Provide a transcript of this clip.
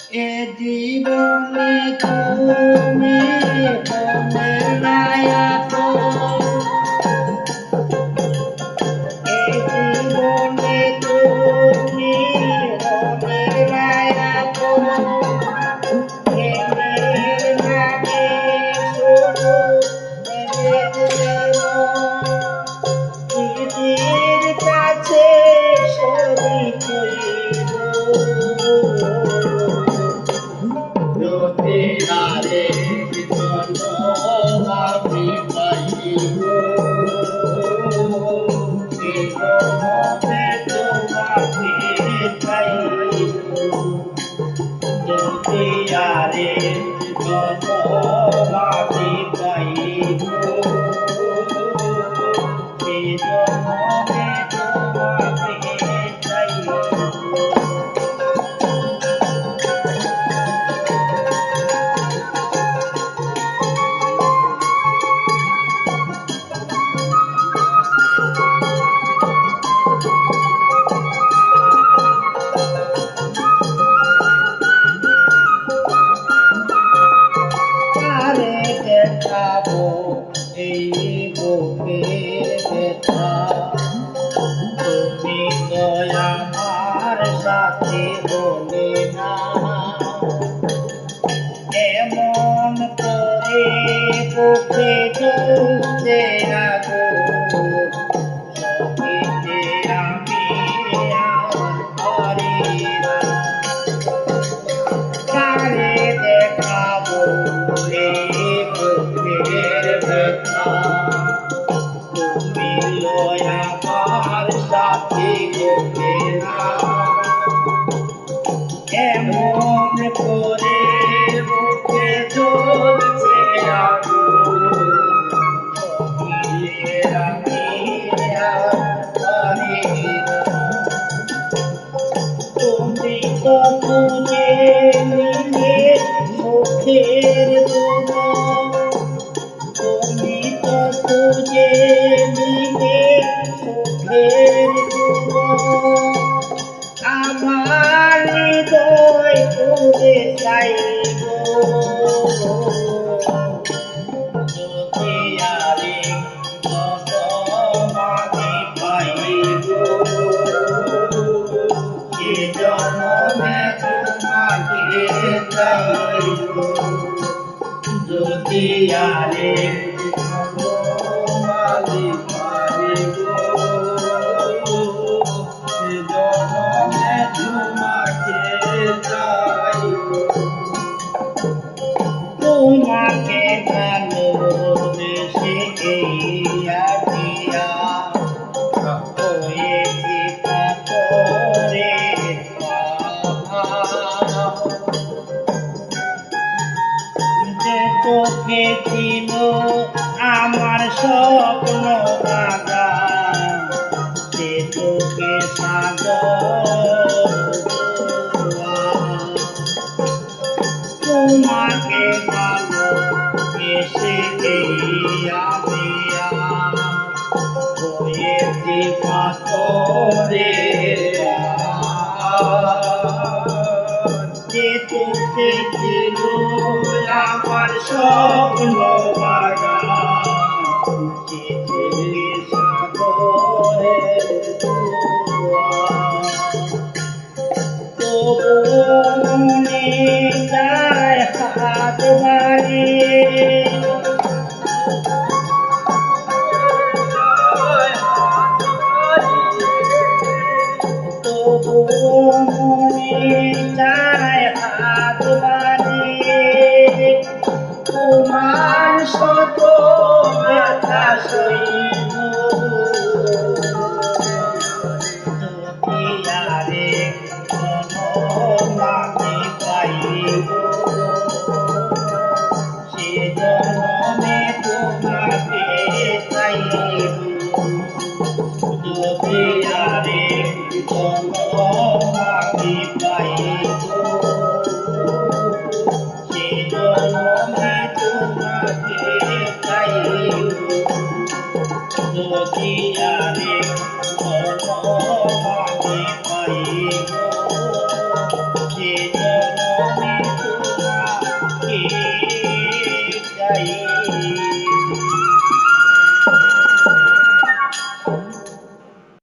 এ জীবনে তুমি হবে না আপন, এ জীবনে তুমি হবে না আপন, প্রেমের নামে শুধু ভেবে দিল নিজের কাছে সবই কইব। যদি আরে জনম আমি পাইব, এ জনমে তোমাকে চাইব। যদি আরে জনম আমি পাইব, এ জনমে তোমাকে চাইব। তারে দেখাবো এই বুকের ব্যথা, তুমি তো আমার সাথে বলে না, এমন করে বুকে জ্বলছে আগুন, সহিতে আমি আর পারি না। তারে দেখাবো এই বুকের ব্যথা, তুমি লয় আমার সাথে গোপে না, এমন করে বুকে জ্বলছে আগুন, সহিতে আমি আর পারি না। তুমি তো খুঁজে নিলে সুখের দুজন, তুমি তো খুঁজে নিলে সুখের দুজন, আমার হৃদয় পুড়ে যাইব। যদি আরেক জনম আমি পাইব, এ জনমে তোমাকে চাইব। যদি আরেক জনম আমি পাইব, এ জনমে তোমাকে চাইব। তোমাকে ভালোবেসে এই আটিয়া হয়েছি পাথরের পাহাড়, যে চোখে ছিল আমার স্বপ্ন বাগান, সে চোখে সাগর জোয়ার। তোমাকে ভালোবেসে এই আমি হয়েছি পাথরের পাহাড়, যে চোখে ছিল আমার স্বপ্ন বাগান, সে চোখে সাগরের জোয়ার। তবুও মনে চায় হাত বাড়িয়ে, তবুও মনে চায় হাত বাড়িয়ে, তোমার শত ব্যথা সইব। যদি আরেক জনম আমি পাইব, সে জনমে তোমাকে চাইব। যদি আরেক জনম আমি পাইব, সে জনমে তোমাকে চাইব। যদি আরেক জনম আমি পাইব, সে জনমে যাই